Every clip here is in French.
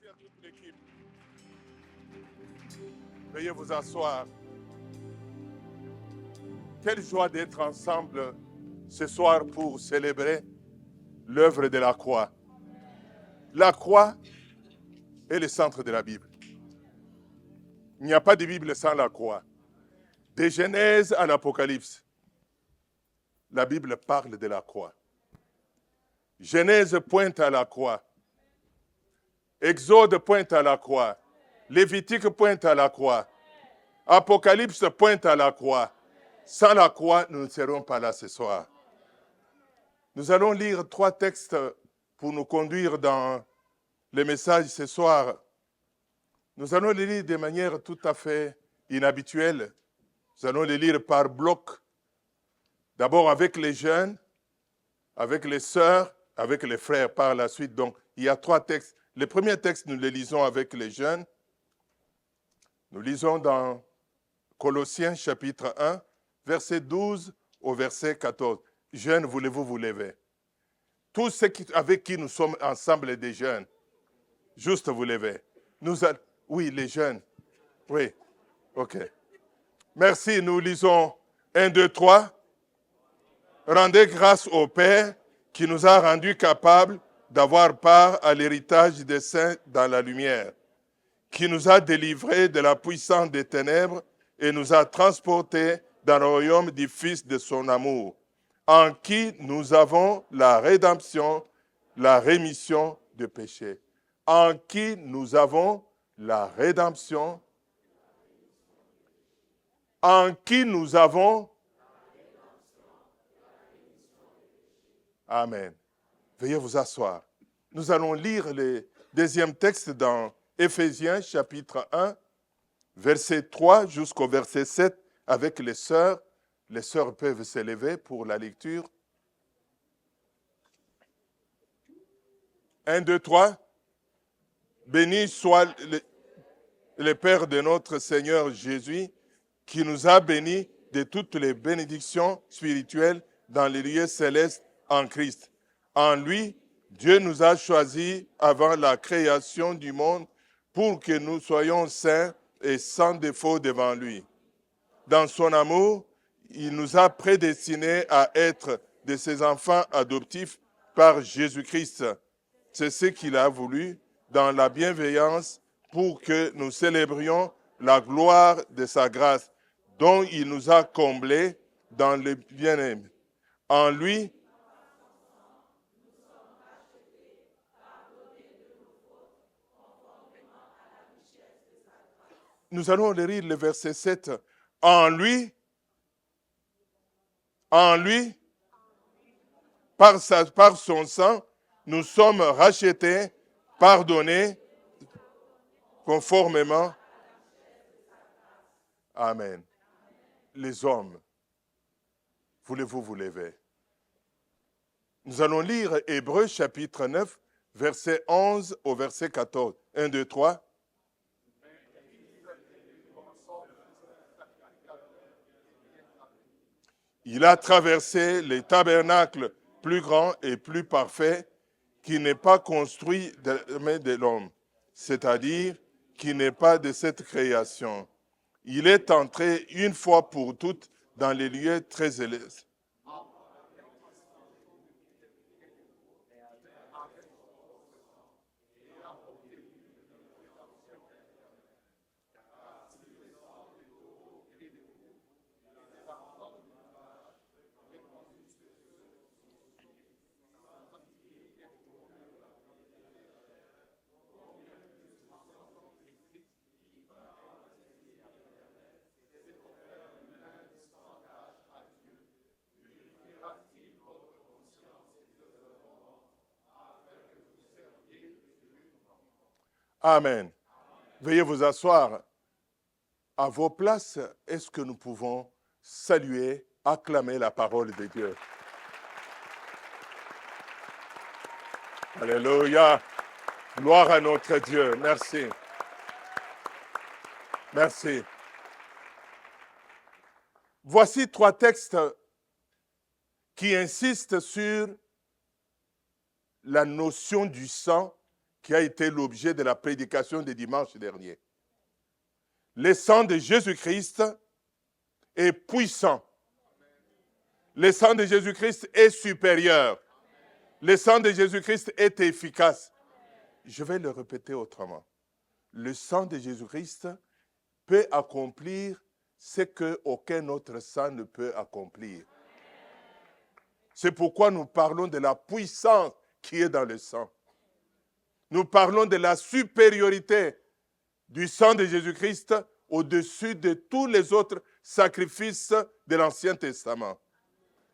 Merci à toute l'équipe. Veuillez vous asseoir. Quelle joie d'être ensemble ce soir pour célébrer l'œuvre de la croix. La croix est le centre de la Bible. Il n'y a pas de Bible sans la croix. De Genèse à l'Apocalypse, la Bible parle de la croix. Genèse pointe à la croix. Exode pointe à la croix. Lévitique pointe à la croix. Apocalypse pointe à la croix. Sans la croix, nous ne serons pas là ce soir. Nous allons lire 3 textes pour nous conduire dans le message ce soir. Nous allons les lire de manière tout à fait inhabituelle. Nous allons les lire par bloc. D'abord avec les jeunes, avec les sœurs, avec les frères par la suite. Donc, il y a 3 textes. Le premier texte, nous le lisons avec les jeunes. Nous lisons dans Colossiens chapitre 1, verset 12 au verset 14. Jeunes, voulez-vous vous lever? Tous ceux avec qui nous sommes ensemble des jeunes, juste vous lever. Oui, les jeunes. Oui, ok. Merci, nous lisons 1, 2, 3. Rendez grâce au Père qui nous a rendus capables d'avoir part à l'héritage des saints dans la lumière, qui nous a délivrés de la puissance des ténèbres et nous a transportés dans le royaume du Fils de son amour, en qui nous avons la rédemption, la rémission de péchés. En qui nous avons la rédemption, en qui nous avons... Amen. Veuillez vous asseoir. Nous allons lire le deuxième texte dans Éphésiens chapitre 1, verset 3 jusqu'au verset 7 avec les sœurs. Les sœurs peuvent s'élever pour la lecture. 1, 2, 3. Béni soit le Père de notre Seigneur Jésus, qui nous a bénis de toutes les bénédictions spirituelles dans les lieux célestes en Christ. En lui, Dieu nous a choisis avant la création du monde pour que nous soyons saints et sans défaut devant lui. Dans son amour, il nous a prédestinés à être de ses enfants adoptifs par Jésus-Christ. C'est ce qu'il a voulu dans la bienveillance pour que nous célébrions la gloire de sa grâce, dont il nous a comblés dans le bien-aimé. En lui, nous allons lire le verset 7. En lui, par son sang, nous sommes rachetés, pardonnés, conformément. Amen. Les hommes, voulez-vous vous lever? Nous allons lire Hébreux chapitre 9, verset 11 au verset 14. 1, 2, 3. Il a traversé les tabernacles plus grands et plus parfaits qui n'est pas construit de la main de l'homme, c'est-à-dire qui n'est pas de cette création. Il est entré une fois pour toutes dans les lieux très élevés. Amen. Veuillez vous asseoir. À vos places, est-ce que nous pouvons saluer, acclamer la parole de Dieu? Alléluia. Gloire à notre Dieu. Merci. Merci. Voici 3 textes qui insistent sur la notion du sang qui a été l'objet de la prédication de dimanche dernier. Le sang de Jésus-Christ est puissant. Le sang de Jésus-Christ est supérieur. Le sang de Jésus-Christ est efficace. Je vais le répéter autrement. Le sang de Jésus-Christ peut accomplir ce qu'aucun autre sang ne peut accomplir. C'est pourquoi nous parlons de la puissance qui est dans le sang. Nous parlons de la supériorité du sang de Jésus-Christ au-dessus de tous les autres sacrifices de l'Ancien Testament.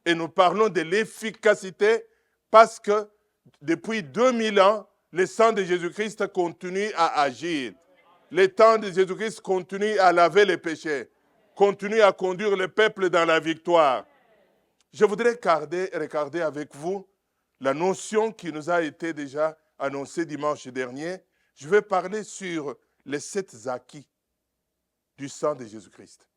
Et nous parlons de l'efficacité parce que depuis 2000 ans, le sang de Jésus-Christ continue à agir. Le sang de Jésus-Christ continue à laver les péchés, continue à conduire le peuple dans la victoire. Je voudrais regarder avec vous la notion qui nous a été déjà annoncée dimanche dernier. Je vais parler sur les 7 acquis du sang de Jésus-Christ.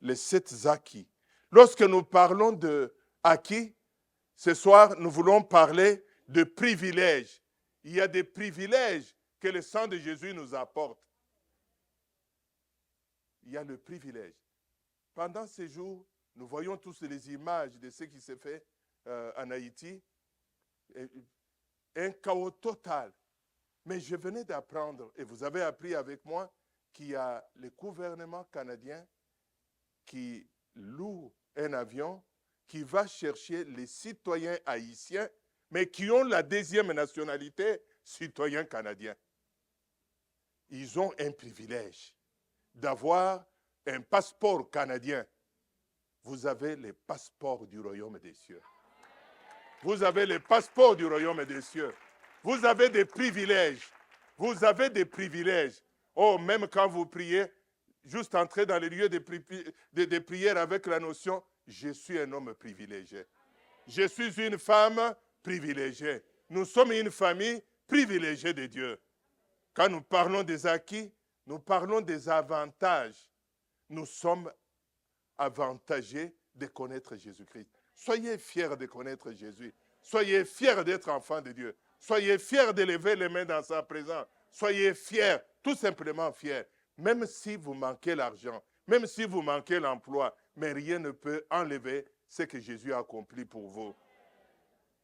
Les 7 acquis. Lorsque nous parlons de acquis, ce soir, nous voulons parler de privilèges. Il y a des privilèges que le sang de Jésus nous apporte. Il y a le privilège. Pendant ces jours, nous voyons tous les images de ce qui s'est fait en Haïti. Un chaos total. Mais je venais d'apprendre, et vous avez appris avec moi, qu'il y a le gouvernement canadien qui loue un avion qui va chercher les citoyens haïtiens, mais qui ont la 2e nationalité, citoyens canadiens. Ils ont un privilège d'avoir un passeport canadien. Vous avez le passeport du royaume des cieux. Vous avez le passeport du royaume des cieux. Vous avez des privilèges. Vous avez des privilèges. Oh, même quand vous priez, juste entrer dans les lieux de prière avec la notion « Je suis un homme privilégié. Je suis une femme privilégiée. Nous sommes une famille privilégiée de Dieu. » Quand nous parlons des acquis, nous parlons des avantages. Nous sommes avantagés de connaître Jésus-Christ. Soyez fiers de connaître Jésus. Soyez fiers d'être enfants de Dieu. Soyez fiers de lever les mains dans sa présence. Soyez fiers, tout simplement fiers. Même si vous manquez l'argent, même si vous manquez l'emploi, mais rien ne peut enlever ce que Jésus a accompli pour vous.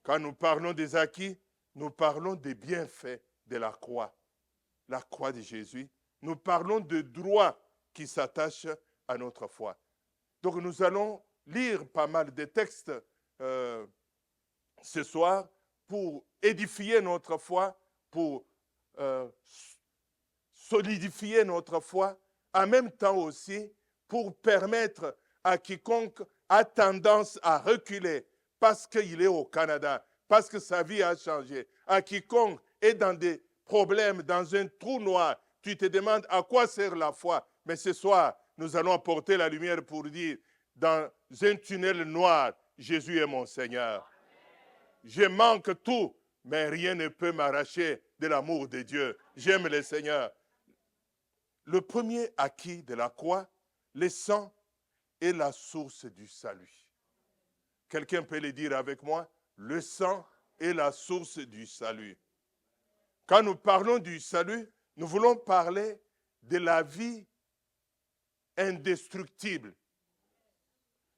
Quand nous parlons des acquis, nous parlons des bienfaits de la croix de Jésus. Nous parlons de droits qui s'attachent à notre foi. Donc nous allons lire pas mal de textes ce soir pour édifier notre foi, pour solidifier notre foi, en même temps aussi pour permettre à quiconque a tendance à reculer parce qu'il est au Canada, parce que sa vie a changé, à quiconque est dans des problèmes, dans un trou noir, tu te demandes à quoi sert la foi. Mais ce soir, nous allons apporter la lumière pour dire, dans un tunnel noir, Jésus est mon Seigneur. Je manque tout, mais rien ne peut m'arracher de l'amour de Dieu. J'aime le Seigneur. Le premier acquis de la croix, le sang est la source du salut. Quelqu'un peut le dire avec moi? Le sang est la source du salut. Quand nous parlons du salut, nous voulons parler de la vie indestructible.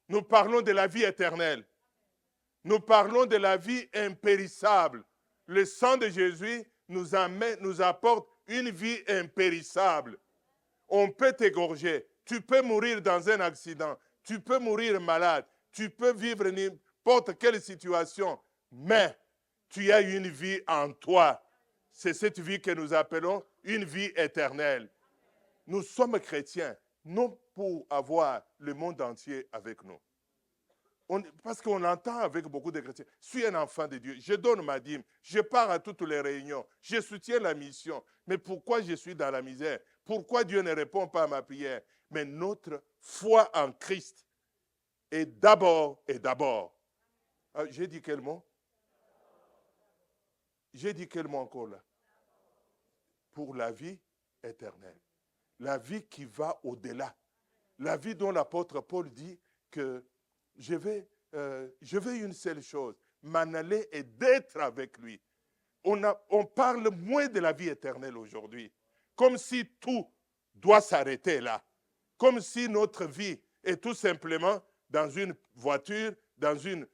Nous parlons de la vie éternelle. Nous parlons de la vie impérissable. Le sang de Jésus nous apporte une vie impérissable. On peut t'égorger, tu peux mourir dans un accident, tu peux mourir malade, tu peux vivre n'importe quelle situation, mais tu as une vie en toi. C'est cette vie que nous appelons une vie éternelle. Nous sommes chrétiens, non pour avoir le monde entier avec nous. Parce qu'on entend avec beaucoup de chrétiens, je suis un enfant de Dieu, je donne ma dîme, je pars à toutes les réunions, je soutiens la mission. Mais pourquoi je suis dans la misère? Pourquoi Dieu ne répond pas à ma prière? Mais notre foi en Christ est d'abord et d'abord. J'ai dit quel mot? J'ai dit quel mot encore là? Pour la vie éternelle. La vie qui va au-delà. La vie dont l'apôtre Paul dit que je veux une seule chose, m'en aller et d'être avec lui. on parle moins de la vie éternelle aujourd'hui. Comme si tout doit s'arrêter là. Comme si notre vie est tout simplement dans une voiture, dans une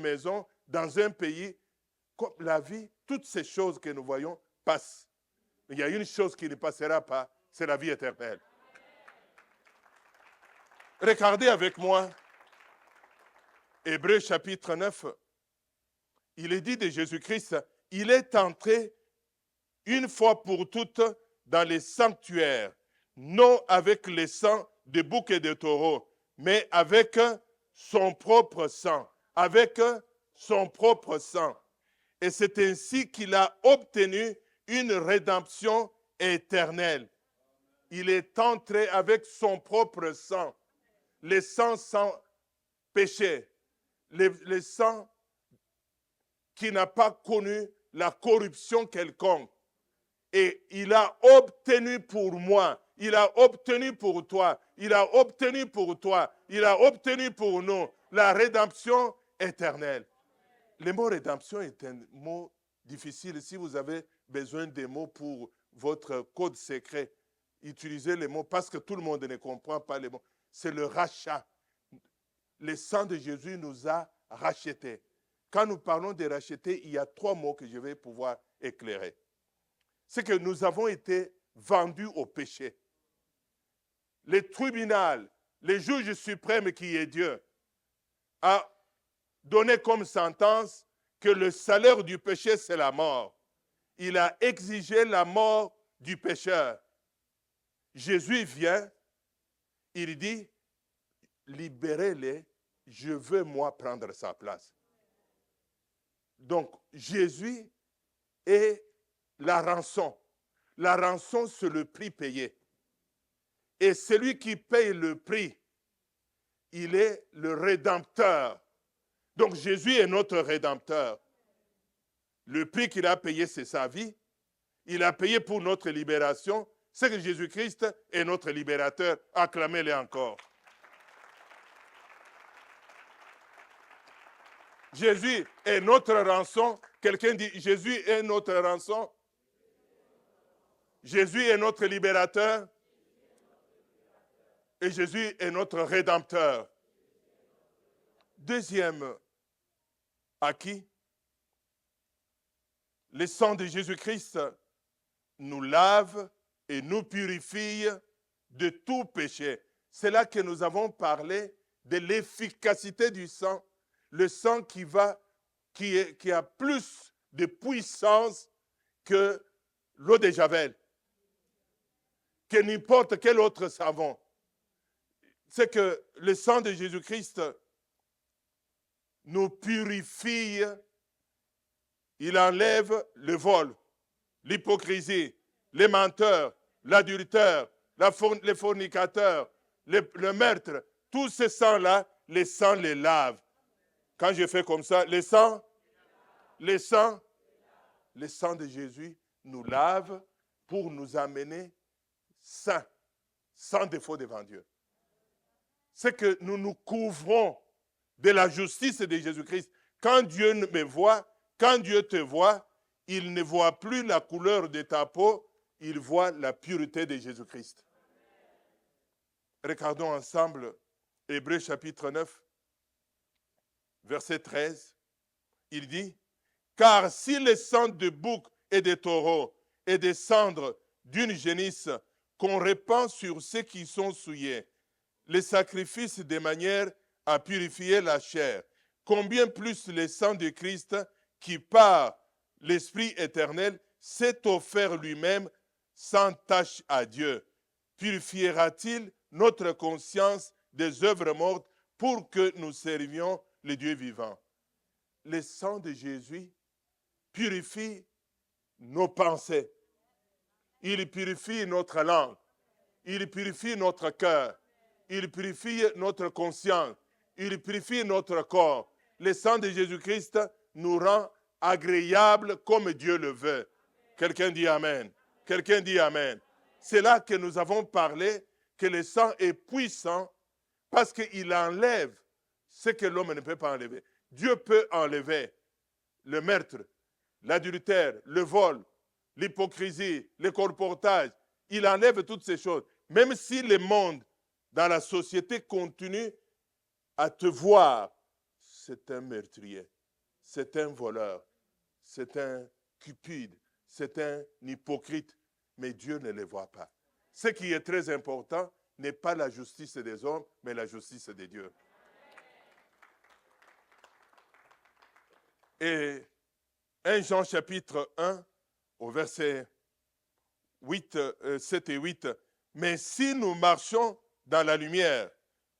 maison, dans un pays. Comme la vie, toutes ces choses que nous voyons passent. Mais il y a une chose qui ne passera pas, c'est la vie éternelle. Regardez avec moi Hébreux chapitre 9. Il est dit de Jésus-Christ, il est entré une fois pour toutes dans les sanctuaires, non avec le sang de boucs et de taureaux, mais avec son propre sang. Avec son propre sang. Et c'est ainsi qu'il a obtenu une rédemption éternelle. Il est entré avec son propre sang. Le sang sans péché. Le sang qui n'a pas connu la corruption quelconque. Et il a obtenu pour moi, il a obtenu pour toi, il a obtenu pour toi, il a obtenu pour nous la rédemption éternelle. Le mot rédemption est un mot difficile. Si vous avez besoin des mots pour votre code secret, utilisez les mots parce que tout le monde ne comprend pas les mots. C'est le rachat. Le sang de Jésus nous a rachetés. Quand nous parlons de racheter, il y a 3 mots que je vais pouvoir éclairer. C'est que nous avons été vendus au péché. Le tribunal, le juge suprême qui est Dieu, a donné comme sentence que le salaire du péché, c'est la mort. Il a exigé la mort du pécheur. Jésus vient, il dit, libérez-les, je veux moi prendre sa place. Donc, Jésus est la rançon. La rançon, c'est le prix payé. Et celui qui paye le prix, il est le rédempteur. Donc, Jésus est notre rédempteur. Le prix qu'il a payé, c'est sa vie. Il a payé pour notre libération. C'est que Jésus-Christ est notre libérateur. Acclamez-le encore. Jésus est notre rançon. Quelqu'un dit, Jésus est notre rançon. Jésus est notre libérateur. Et Jésus est notre rédempteur. Deuxième acquis, le sang de Jésus-Christ nous lave et nous purifie de tout péché. C'est là que nous avons parlé de l'efficacité du sang. Le sang qui a plus de puissance que l'eau de Javel, que n'importe quel autre savon. C'est que le sang de Jésus-Christ nous purifie. Il enlève le vol, l'hypocrisie, les menteurs, l'adultère, les fornicateurs, le meurtre. Tous ces sangs-là, les sangs les lavent. Quand je fais comme ça, le sang de Jésus nous lave pour nous amener saints, sans défaut devant Dieu. C'est que nous nous couvrons de la justice de Jésus-Christ. Quand Dieu me voit, quand Dieu te voit, il ne voit plus la couleur de ta peau, il voit la pureté de Jésus-Christ. Regardons ensemble Hébreux chapitre 9, verset 13. Il dit, « Car si le sang de bouc et de taureau et des cendres d'une génisse qu'on répand sur ceux qui sont souillés, les sacrifices de manière à purifier la chair, combien plus le sang de Christ qui par l'Esprit éternel s'est offert lui-même sans tache à Dieu, purifiera-t-il notre conscience des œuvres mortes pour que nous servions le Dieu vivant. » Le sang de Jésus purifie nos pensées. Il purifie notre langue. Il purifie notre cœur. Il purifie notre conscience. Il purifie notre corps. Le sang de Jésus-Christ nous rend agréables comme Dieu le veut. Quelqu'un dit Amen. Quelqu'un dit Amen. C'est là que nous avons parlé que le sang est puissant parce qu'il enlève ce que l'homme ne peut pas enlever. Dieu peut enlever le meurtre, l'adultère, le vol, l'hypocrisie, le colportage. Il enlève toutes ces choses. Même si le monde, dans la société, continue à te voir, c'est un meurtrier, c'est un voleur, c'est un cupide, c'est un hypocrite, mais Dieu ne les voit pas. Ce qui est très important n'est pas la justice des hommes, mais la justice de Dieu. Et 1 Jean chapitre 1, au verset 7 et 8, mais si nous marchons dans la lumière,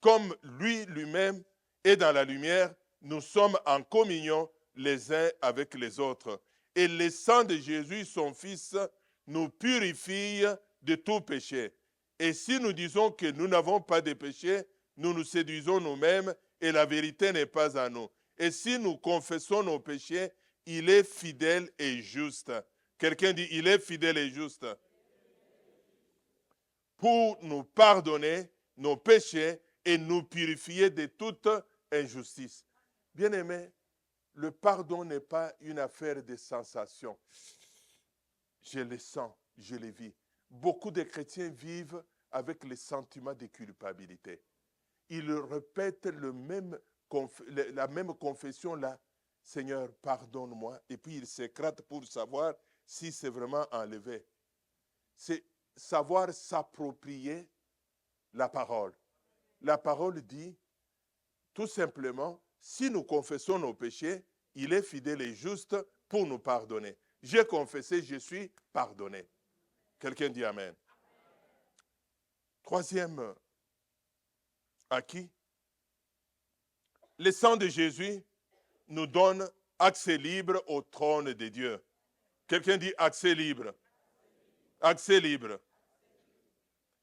comme lui-même est dans la lumière, nous sommes en communion les uns avec les autres. Et le sang de Jésus, son Fils, nous purifie de tout péché. Et si nous disons que nous n'avons pas de péché, nous nous séduisons nous-mêmes et la vérité n'est pas en nous. Et si nous confessons nos péchés, il est fidèle et juste. Quelqu'un dit, il est fidèle et juste. Pour nous pardonner nos péchés et nous purifier de toute injustice. Bien-aimés, le pardon n'est pas une affaire de sensation. Je le sens, je le vis. Beaucoup de chrétiens vivent avec le sentiment de culpabilité. Ils répètent la même confession là. Seigneur, pardonne-moi. Et puis ils s'écratent pour savoir si c'est vraiment enlevé. C'est savoir s'approprier la parole. La parole dit, tout simplement, si nous confessons nos péchés, il est fidèle et juste pour nous pardonner. J'ai confessé, je suis pardonné. Quelqu'un dit Amen. Troisième acquis, le sang de Jésus nous donne accès libre au trône de Dieu. Quelqu'un dit accès libre. Accès libre.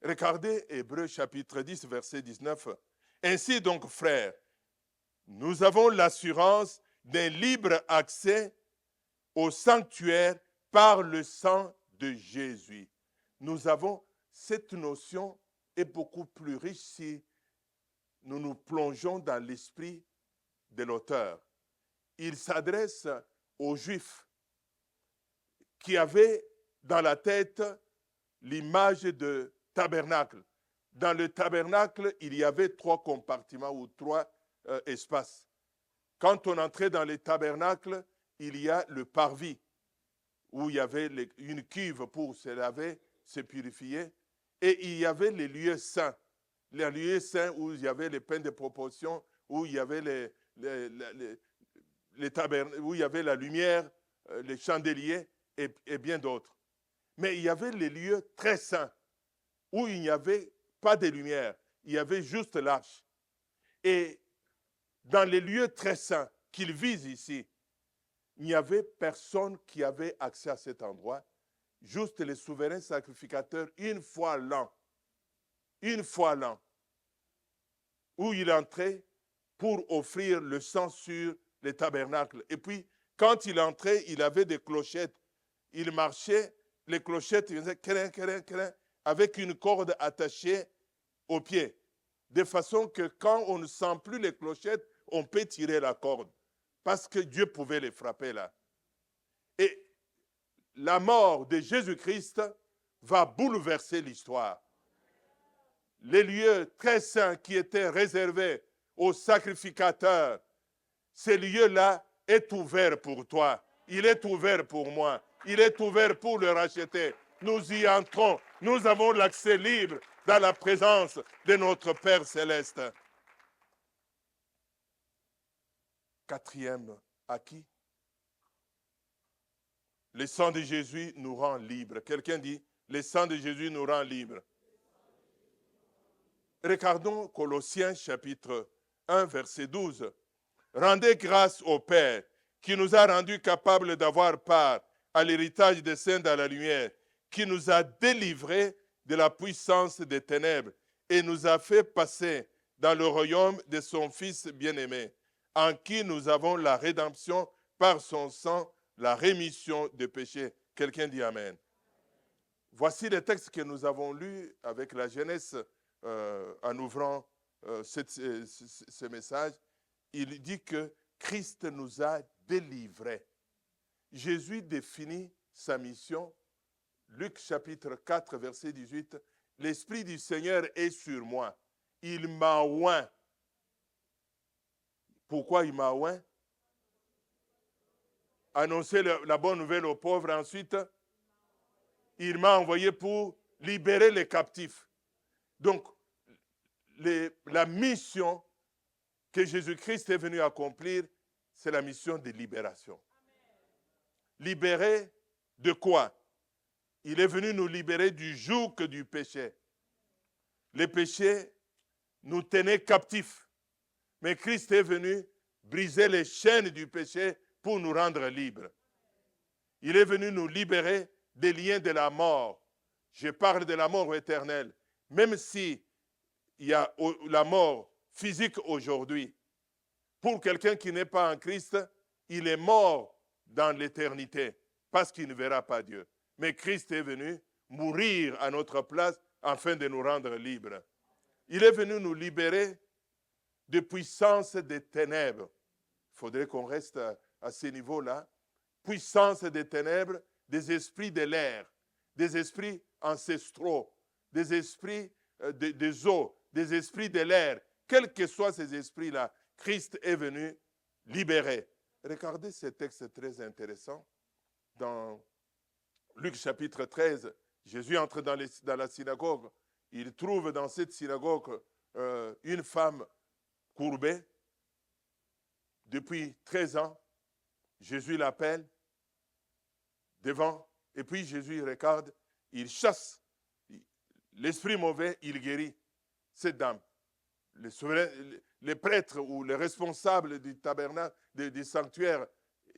Regardez Hébreux chapitre 10, verset 19. Ainsi donc, frères, nous avons l'assurance d'un libre accès au sanctuaire par le sang de Jésus. Nous avons cette notion est beaucoup plus riche si nous nous plongeons dans l'esprit de l'auteur. Il s'adresse aux Juifs qui avaient dans la tête l'image de tabernacle. Dans le tabernacle, il y avait 3 compartiments ou 3 espaces. Quand on entrait dans le tabernacle, il y a le parvis, où il y avait une cuve pour se laver, se purifier, et il y avait les lieux saints. Les lieux saints où il y avait les pains de proportion, où il y avait où il y avait la lumière, les chandeliers et bien d'autres. Mais il y avait les lieux très saints, où il n'y avait pas de lumière, il y avait juste l'arche. Et dans les lieux très saints qu'il vise ici, il n'y avait personne qui avait accès à cet endroit, juste les souverains sacrificateurs une fois l'an, où il entrait pour offrir le sang sur les tabernacles. Et puis, quand il entrait, il avait des clochettes. Il marchait, les clochettes, il faisait crin, crin, crin, avec une corde attachée au pied. De façon que quand on ne sent plus les clochettes, on peut tirer la corde. Parce que Dieu pouvait les frapper là. Et la mort de Jésus-Christ va bouleverser l'histoire. Les lieux très saints qui étaient réservés aux sacrificateurs, ce lieu-là est ouvert pour toi. Il est ouvert pour moi. Il est ouvert pour le racheter. Nous y entrons. Nous avons l'accès libre dans la présence de notre Père céleste. Quatrième acquis. Le sang de Jésus nous rend libres. Quelqu'un dit, le sang de Jésus nous rend libres. Regardons Colossiens chapitre 1, verset 12. Rendez grâce au Père qui nous a rendus capables d'avoir part à l'héritage des saints dans la lumière, qui nous a délivrés de la puissance des ténèbres et nous a fait passer dans le royaume de son Fils bien-aimé, en qui nous avons la rédemption par son sang, la rémission des péchés. Quelqu'un dit Amen. Voici les textes que nous avons lus avec la Genèse en ouvrant ce message. Il dit que Christ nous a délivrés. Jésus définit sa mission. Luc chapitre 4, verset 18. L'Esprit du Seigneur est sur moi. Il m'a oint. Pourquoi il m'a oint? Annoncer la bonne nouvelle aux pauvres. Ensuite, il m'a envoyé pour libérer les captifs. Donc, la mission que Jésus-Christ est venu accomplir, c'est la mission de libération. Libérer de quoi? Il est venu nous libérer du joug du péché. Le péché nous tenait captifs. Mais Christ est venu briser les chaînes du péché pour nous rendre libres. Il est venu nous libérer des liens de la mort. Je parle de la mort éternelle. Même si il y a la mort physique aujourd'hui, pour quelqu'un qui n'est pas en Christ, il est mort dans l'éternité parce qu'il ne verra pas Dieu. Mais Christ est venu mourir à notre place afin de nous rendre libres. Il est venu nous libérer de puissance des ténèbres. Il faudrait qu'on reste à ce niveau-là. Puissance des ténèbres, des esprits de l'air, des esprits ancestraux, des esprits des eaux, des esprits de l'air. Quels que soient ces esprits-là, Christ est venu libérer. Regardez ce texte très intéressant. Dans Luc chapitre 13, Jésus entre dans la synagogue. Il trouve dans cette synagogue une femme courbée depuis 13 ans. Jésus l'appelle devant, et puis Jésus regarde, il chasse l'esprit mauvais, il guérit cette dame. Les prêtres ou les responsables du tabernacle, du sanctuaire,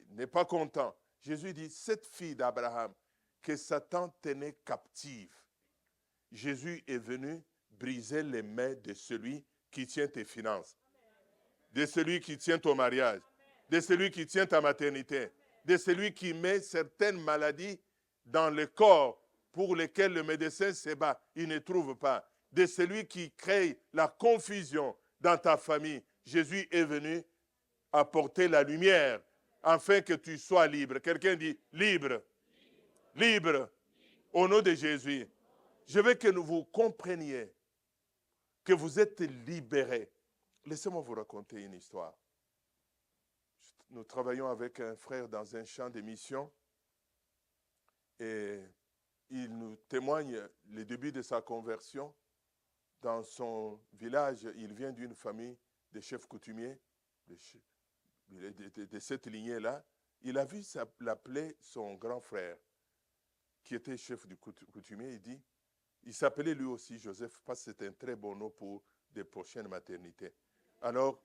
n'est pas content. Jésus dit, cette fille d'Abraham, que Satan tenait captive, Jésus est venu briser les mains de celui qui tient tes finances, de celui qui tient ton mariage, de celui qui tient ta maternité, de celui qui met certaines maladies dans le corps pour lesquelles le médecin se bat, il ne trouve pas, de celui qui crée la confusion dans ta famille. Jésus est venu apporter la lumière afin que tu sois libre. Quelqu'un dit libre. Libre. Au nom de Jésus. Je veux que vous compreniez que vous êtes libérés. Laissez-moi vous raconter une histoire. Nous travaillons avec un frère dans un champ de mission et il nous témoigne le début de sa conversion. Dans son village, il vient d'une famille de chefs coutumiers, de cette lignée-là. Il a vu l'appeler son grand frère, qui était chef du coutumier. Il s'appelait lui aussi Joseph, parce que c'était un très bon nom pour des prochaines maternités. Alors,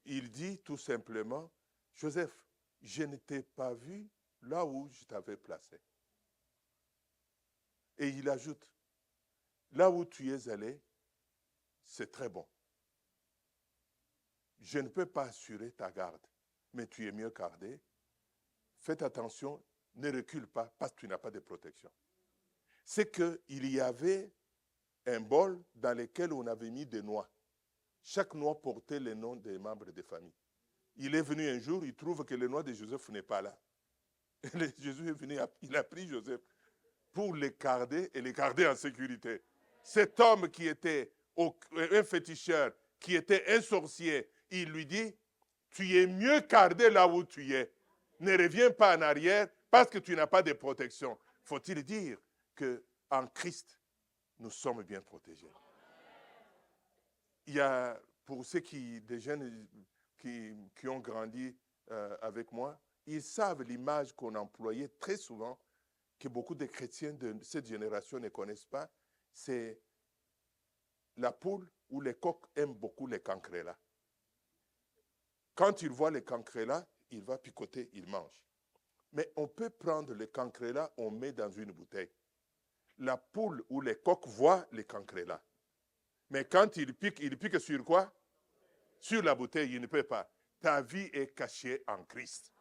il dit tout simplement, Joseph, je ne t'ai pas vu là où je t'avais placé. Et il ajoute, là où tu es allé, c'est très bon. Je ne peux pas assurer ta garde, mais tu es mieux gardé. Faites attention, ne recule pas parce que tu n'as pas de protection. C'est qu'il y avait un bol dans lequel on avait mis des noix. Chaque noix portait le nom des membres de famille. Il est venu un jour, il trouve que le noix de Joseph n'est pas là. Jésus est venu, il a pris Joseph pour les garder et les garder en sécurité. Cet homme qui était un féticheur, qui était un sorcier, il lui dit, tu es mieux gardé là où tu es. Ne reviens pas en arrière parce que tu n'as pas de protection. Faut-il dire qu'en Christ, nous sommes bien protégés. Il y a, pour ceux des jeunes qui ont grandi avec moi, ils savent l'image qu'on employait très souvent, que beaucoup de chrétiens de cette génération ne connaissent pas, c'est la poule ou les coqs aiment beaucoup les cancrelats. Quand il voit les cancrelats, il va picoter, il mange. Mais on peut prendre les cancrelats, on met dans une bouteille. La poule ou les coqs voient les cancrelats. Mais quand il pique sur quoi? Sur la bouteille, il ne peut pas. Ta vie est cachée en Christ.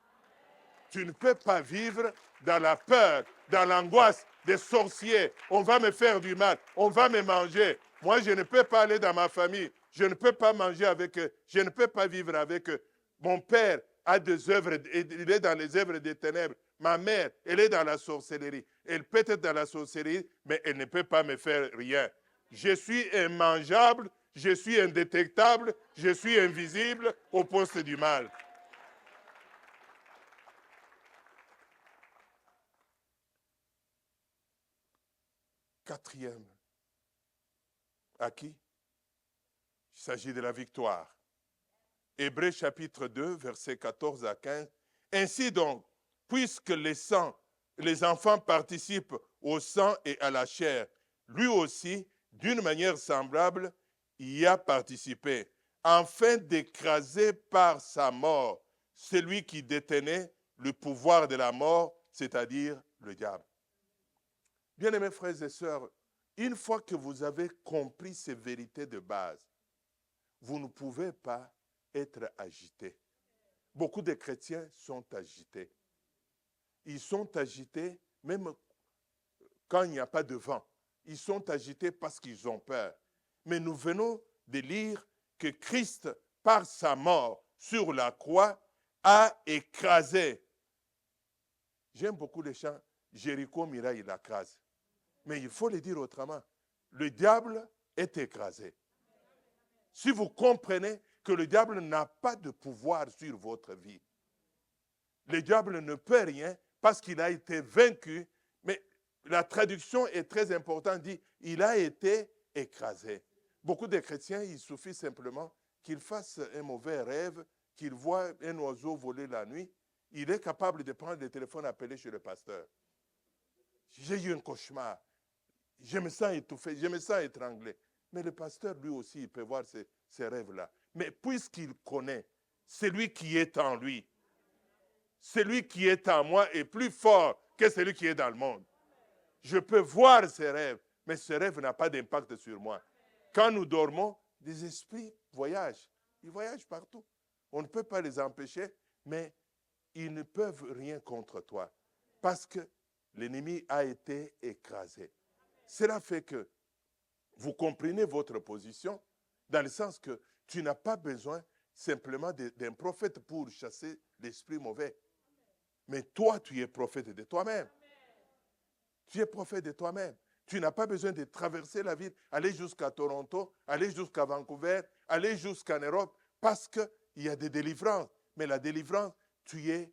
Tu ne peux pas vivre dans la peur, dans l'angoisse des sorciers. On va me faire du mal, on va me manger. Moi, je ne peux pas aller dans ma famille. Je ne peux pas manger avec eux. Je ne peux pas vivre avec eux. Mon père a des œuvres, il est dans les œuvres des ténèbres. ma mère, elle est dans la sorcellerie. Elle peut être dans la sorcellerie, mais elle ne peut pas me faire rien. Je suis immangeable, je suis indétectable, je suis invisible au poste du mal. Quatrième, à qui? Il s'agit de la victoire. Hébreux chapitre 2, versets 14 à 15. Ainsi donc, puisque les enfants participent au sang et à la chair, lui aussi, d'une manière semblable, y a participé, afin d'écraser par sa mort celui qui détenait le pouvoir de la mort, c'est-à-dire le diable. Bien-aimés frères et sœurs, une fois que vous avez compris ces vérités de base, vous ne pouvez pas être agité. Beaucoup de chrétiens sont agités. Ils sont agités même quand il n'y a pas de vent. Ils sont agités parce qu'ils ont peur. Mais nous venons de lire que Christ, par sa mort sur la croix, a écrasé. J'aime beaucoup les chants. Jéricho, Miraille, il écrase. Mais il faut le dire autrement. Le diable est écrasé. Si vous comprenez que le diable n'a pas de pouvoir sur votre vie, le diable ne peut rien parce qu'il a été vaincu, mais la traduction est très importante, dit il a été écrasé. Beaucoup de chrétiens, il suffit simplement qu'ils fassent un mauvais rêve, qu'ils voient un oiseau voler la nuit, il est capable de prendre le téléphone et appeler chez le pasteur. J'ai eu un cauchemar, je me sens étouffé, je me sens étranglé. Mais le pasteur, lui aussi, il peut voir ces rêves-là. Mais puisqu'il connaît celui qui est en lui, celui qui est en moi est plus fort que celui qui est dans le monde. Je peux voir ces rêves, mais ce rêve n'a pas d'impact sur moi. Quand nous dormons, des esprits voyagent. Ils voyagent partout. On ne peut pas les empêcher, mais ils ne peuvent rien contre toi. Parce que l'ennemi a été écrasé. Cela fait que vous comprenez votre position, dans le sens que tu n'as pas besoin simplement d'un prophète pour chasser l'esprit mauvais. Mais toi, tu es prophète de toi-même. Tu es prophète de toi-même. Tu n'as pas besoin de traverser la ville, aller jusqu'à Toronto, aller jusqu'à Vancouver, aller jusqu'en Europe, parce qu'il y a des délivrances. Mais la délivrance, tu es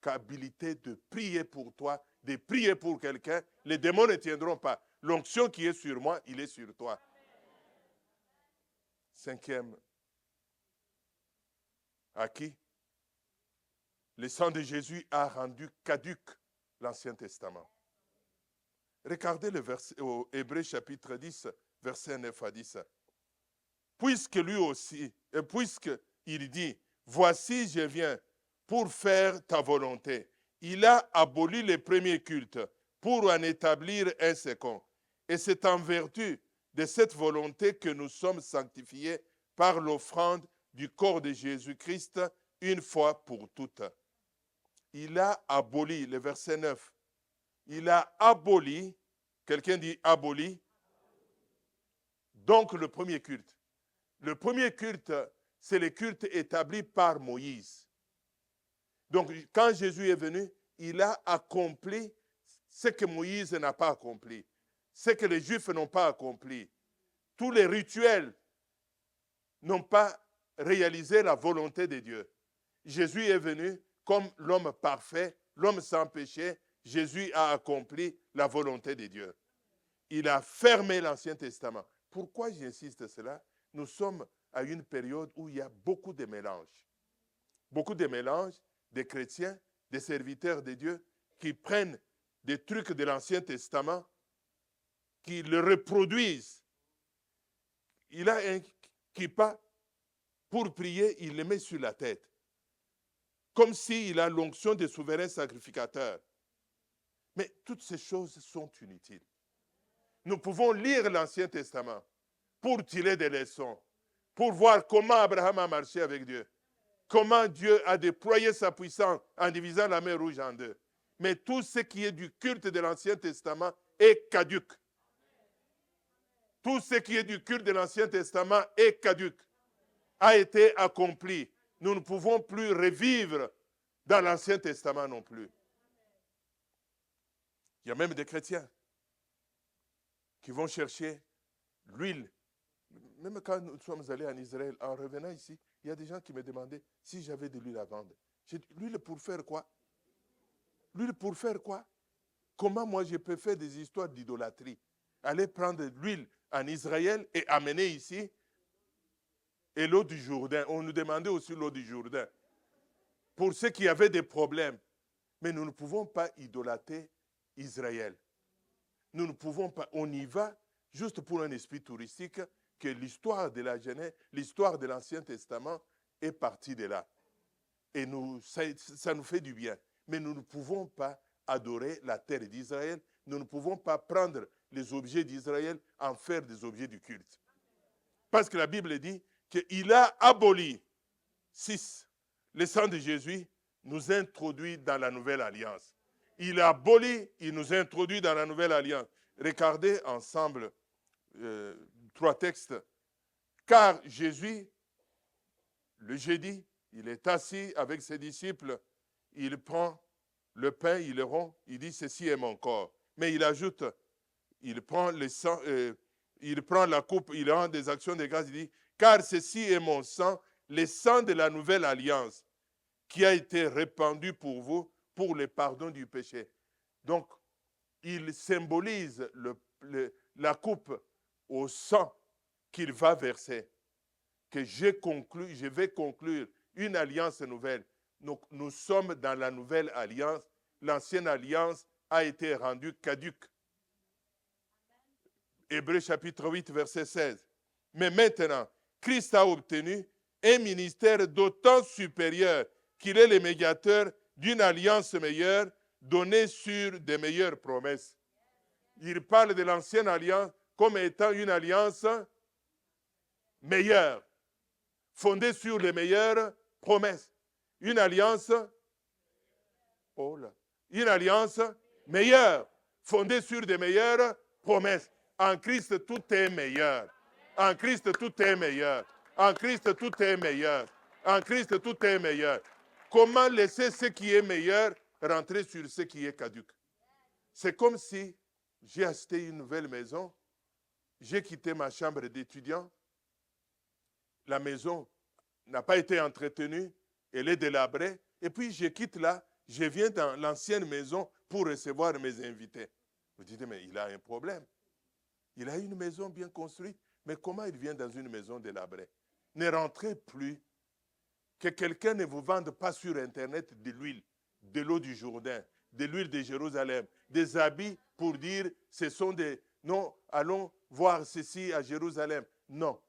habilité de prier pour toi, de prier pour quelqu'un. Les démons ne tiendront pas. L'onction qui est sur moi, il est sur toi. Cinquième, à qui? Le sang de Jésus a rendu caduc l'Ancien Testament. Regardez le verset au Hébreux chapitre 10, verset 9 à 10. Puisque lui aussi, et puisqu'il dit, voici je viens pour faire ta volonté. Il a aboli les premiers cultes pour en établir un second. Et c'est en vertu de cette volonté que nous sommes sanctifiés par l'offrande du corps de Jésus-Christ une fois pour toutes. Il a aboli, le verset 9, il a aboli, quelqu'un dit aboli, donc le premier culte. Le premier culte, c'est le culte établi par Moïse. Donc quand Jésus est venu, il a accompli ce que Moïse n'a pas accompli, ce que les Juifs n'ont pas accompli. Tous les rituels n'ont pas réalisé la volonté de Dieu. Jésus est venu comme l'homme parfait, l'homme sans péché. Jésus a accompli la volonté de Dieu. Il a fermé l'Ancien Testament. Pourquoi j'insiste cela? Nous sommes à une période où il y a beaucoup de mélanges. Beaucoup de mélanges des chrétiens, des serviteurs de Dieu qui prennent des trucs de l'Ancien Testament, qui le reproduisent. Il a un kippa, pour prier, il le met sur la tête. Comme s'il a l'onction des souverains sacrificateurs. Mais toutes ces choses sont inutiles. Nous pouvons lire l'Ancien Testament pour tirer des leçons, pour voir comment Abraham a marché avec Dieu, comment Dieu a déployé sa puissance en divisant la mer Rouge en deux. Mais tout ce qui est du culte de l'Ancien Testament est caduc. Tout ce qui est du culte de l'Ancien Testament est caduc, a été accompli. Nous ne pouvons plus revivre dans l'Ancien Testament non plus. Il y a même des chrétiens qui vont chercher l'huile. Même quand nous sommes allés en Israël, en revenant ici, il y a des gens qui me demandaient si j'avais de l'huile à vendre. J'ai dit, l'huile pour faire quoi? L'huile pour faire quoi? Comment moi je peux faire des histoires d'idolâtrie? Aller prendre l'huile en Israël et amener ici. Et l'eau du Jourdain. On nous demandait aussi l'eau du Jourdain. Pour ceux qui avaient des problèmes. Mais nous ne pouvons pas idolâtrer Israël. Nous ne pouvons pas. On y va juste pour un esprit touristique, que l'histoire de la Genèse, l'histoire de l'Ancien Testament est partie de là. Et ça nous fait du bien. Mais nous ne pouvons pas adorer la terre d'Israël. Nous ne pouvons pas prendre les objets d'Israël en faire des objets du culte. Parce que la Bible dit qu'il a aboli, 6, le sang de Jésus nous introduit dans la nouvelle alliance. Il a aboli, il nous introduit dans la nouvelle alliance. Regardez ensemble 3 textes. Car Jésus, le jeudi, il est assis avec ses disciples, il prend le pain, il le rompt, il dit ceci est mon corps. Mais il ajoute, il prend le sang, il prend la coupe, il rend des actions de grâce, il dit car ceci est mon sang, le sang de la nouvelle alliance, qui a été répandu pour vous pour le pardon du péché. Donc, il symbolise la coupe au sang qu'il va verser, que je vais conclure une alliance nouvelle. Donc, nous sommes dans la nouvelle alliance. L'ancienne alliance a été rendue caduque. Hébreux chapitre 8, verset 16. Mais maintenant, Christ a obtenu un ministère d'autant supérieur qu'il est le médiateur d'une alliance meilleure donnée sur de meilleures promesses. Il parle de l'ancienne alliance comme étant une alliance meilleure, fondée sur les meilleures promesses. Une alliance, une alliance meilleure, fondée sur de meilleures promesses. En Christ, tout est meilleur. En Christ, tout est meilleur. En Christ, tout est meilleur. En Christ, tout est meilleur. Comment laisser ce qui est meilleur rentrer sur ce qui est caduque? C'est comme si j'ai acheté une nouvelle maison, j'ai quitté ma chambre d'étudiant, la maison n'a pas été entretenue, elle est délabrée, et puis je quitte là, je viens dans l'ancienne maison pour recevoir mes invités. Vous dites, mais il a un problème. Il a une maison bien construite, mais comment il vient dans une maison délabrée? Ne rentrez plus. Que quelqu'un ne vous vende pas sur Internet de l'huile, de l'eau du Jourdain, de l'huile de Jérusalem, des habits pour dire ce sont des... Non, allons voir ceci à Jérusalem. Non.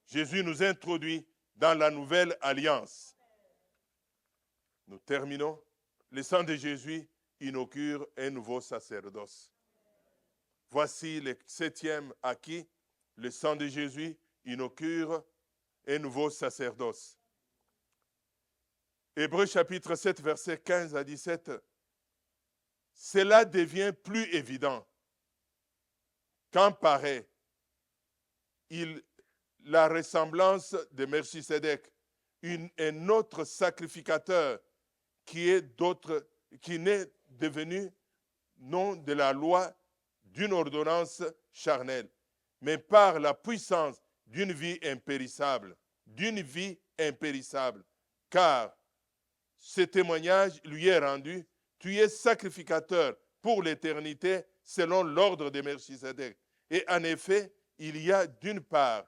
Jésus nous introduit dans la nouvelle alliance. Nous terminons. Le sang de Jésus inaugure un nouveau sacerdoce. Voici le 7e acquis. Le sang de Jésus inaugure un nouveau sacerdoce. Hébreux chapitre 7, versets 15 à 17. Cela devient plus évident quand paraît la ressemblance de Melchisédek, un autre sacrificateur qui n'est devenu non de la loi d'une ordonnance charnelle, mais par la puissance d'une vie impérissable, car ce témoignage lui est rendu, tu es sacrificateur pour l'éternité selon l'ordre de Melchisédek. Et en effet, il y a d'une part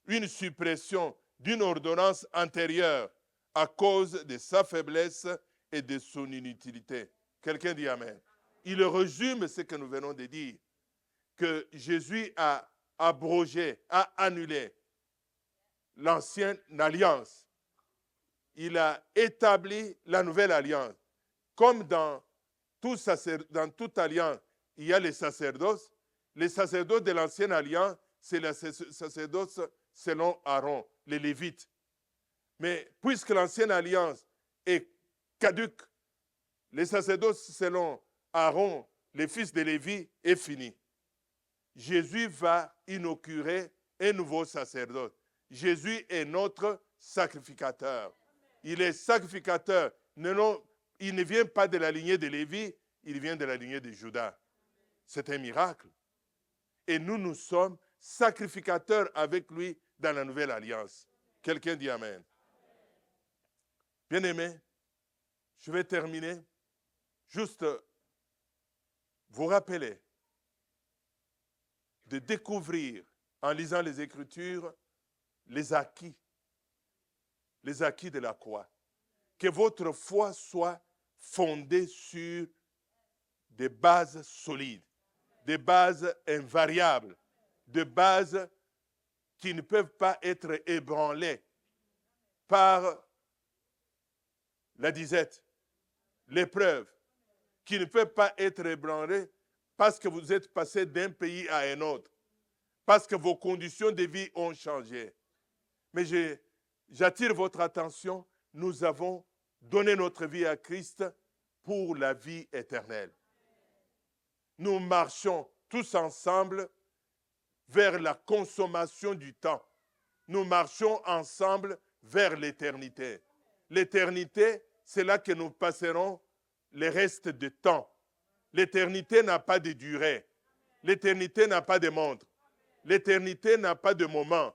une suppression d'une ordonnance antérieure à cause de sa faiblesse et de son inutilité. Quelqu'un dit Amen. Il résume ce que nous venons de dire, que Jésus a abrogé, a annulé l'ancienne alliance. Il a établi la nouvelle alliance. Comme dans toute alliance, il y a les sacerdoces. Les sacerdoces de l'ancienne alliance, c'est les sacerdoces selon Aaron, les Lévites. Mais puisque l'ancienne alliance est caduque, les sacerdoces selon Aaron, les fils de Lévi, est fini. Jésus va inaugurer un nouveau sacerdoce. Jésus est notre sacrificateur. Il est sacrificateur. Il ne vient pas de la lignée de Lévi, il vient de la lignée de Judas. C'est un miracle. Et nous sommes sacrificateurs avec lui dans la nouvelle alliance. Quelqu'un dit Amen. Bien-aimés, je vais terminer. Juste vous rappeler de découvrir, en lisant les Écritures, les acquis de la croix. Que votre foi soit fondée sur des bases solides, des bases invariables, des bases qui ne peuvent pas être ébranlées par la disette, l'épreuve, qui ne peuvent pas être ébranlées parce que vous êtes passé d'un pays à un autre, parce que vos conditions de vie ont changé. Mais j'attire votre attention, nous avons donné notre vie à Christ pour la vie éternelle. Nous marchons tous ensemble vers la consommation du temps. Nous marchons ensemble vers l'éternité. L'éternité, c'est là que nous passerons les restes de temps. L'éternité n'a pas de durée. L'éternité n'a pas de montre. L'éternité n'a pas de moment.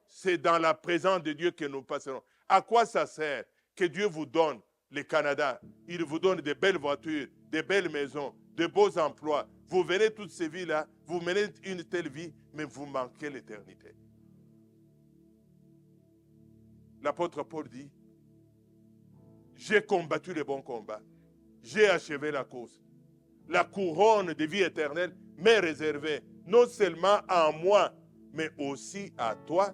C'est dans la présence de Dieu que nous passerons. À quoi ça sert que Dieu vous donne le Canada? Il vous donne de belles voitures, de belles maisons, de beaux emplois. Vous venez toutes ces vies-là, vous menez une telle vie, mais vous manquez l'éternité. L'apôtre Paul dit, j'ai combattu le bon combat. J'ai achevé la course. La couronne de vie éternelle m'est réservée, non seulement à moi, mais aussi à toi,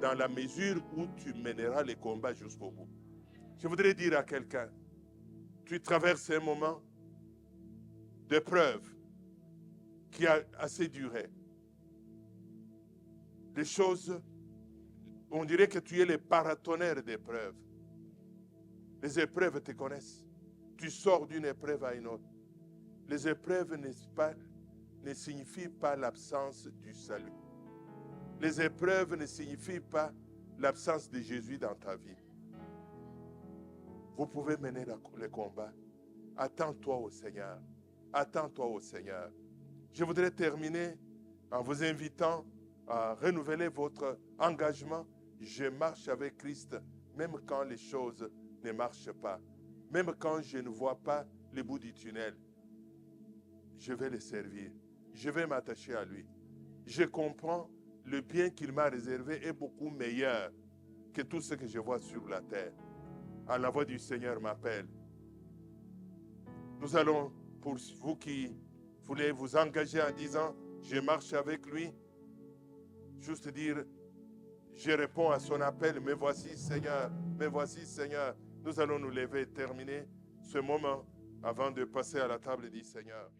dans la mesure où tu mèneras les combats jusqu'au bout. Je voudrais dire à quelqu'un, tu traverses un moment d'épreuve qui a assez duré. Les choses, on dirait que tu es le paratonnerre d'épreuves. Les épreuves te connaissent. Tu sors d'une épreuve à une autre. Les épreuves ne signifient pas l'absence du salut. Les épreuves ne signifient pas l'absence de Jésus dans ta vie. Vous pouvez mener le combat. Attends-toi au Seigneur. Attends-toi au Seigneur. Je voudrais terminer en vous invitant à renouveler votre engagement. Je marche avec Christ, même quand les choses ne marchent pas. Même quand je ne vois pas le bout du tunnel. Je vais le servir. Je vais m'attacher à lui. Je comprends le bien qu'il m'a réservé est beaucoup meilleur que tout ce que je vois sur la terre. À la voix du Seigneur m'appelle. Nous allons, pour vous qui voulez vous engager en disant, je marche avec lui, juste dire, je réponds à son appel, me voici Seigneur, me voici Seigneur. Nous allons nous lever et terminer ce moment avant de passer à la table du Seigneur.